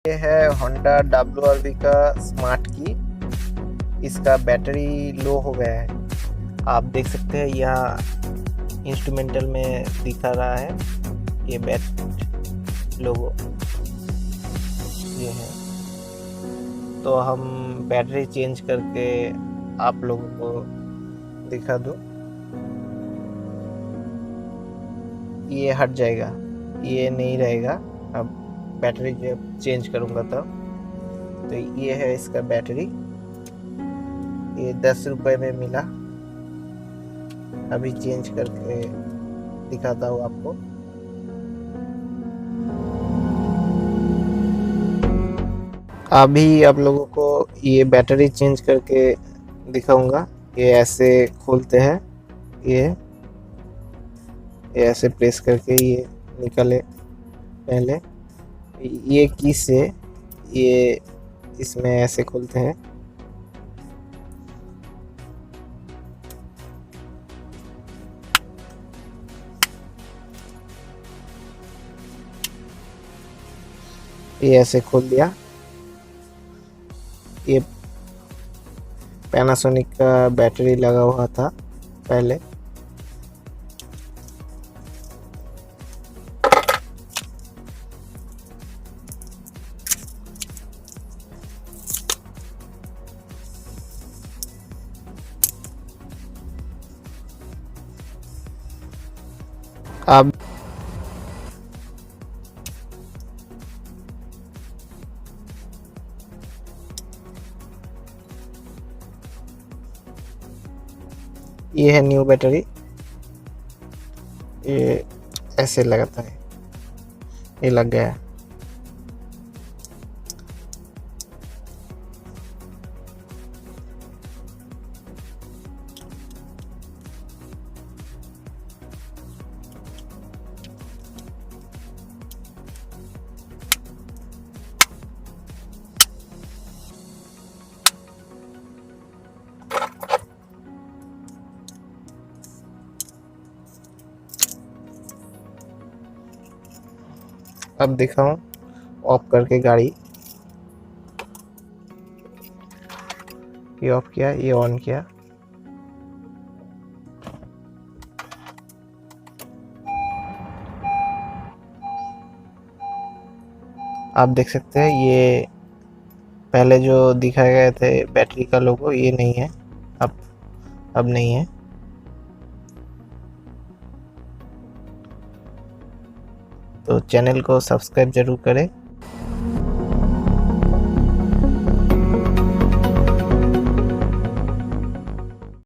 ये है Honda WRV का स्मार्ट की। इसका बैटरी लो हो गया है। आप देख सकते हैं यहाँ इंस्ट्रूमेंटल में दिखा रहा है ये बैट लोगो ये है। तो हम बैटरी चेंज करके आप लोगों को दिखा दूँ। ये हट जाएगा, ये नहीं रहेगा। अब बैटरी जब चेंज करूँगा तब तो ये है इसका बैटरी। ये 10 रुपए में मिला। अभी चेंज करके दिखाता हूँ आपको। अभी आप लोगों को ये बैटरी चेंज करके दिखाऊंगा। ये ऐसे खोलते हैं, ये ऐसे प्रेस करके ये निकले। पहले ये की से ये इसमें ऐसे खोलते हैं। ये ऐसे खोल दिया। ये पैनासोनिक का बैटरी लगा हुआ था पहले। अब ये है न्यू बैटरी। ये ऐसे लगाता है, ये लग गया। अब दिखाऊं ऑफ करके गाड़ी। ये ऑफ किया, ये ऑन किया। आप देख सकते हैं ये पहले जो दिखाए गए थे बैटरी का लोगो, ये नहीं है। अब नहीं है। तो चैनल को सब्सक्राइब जरूर करें।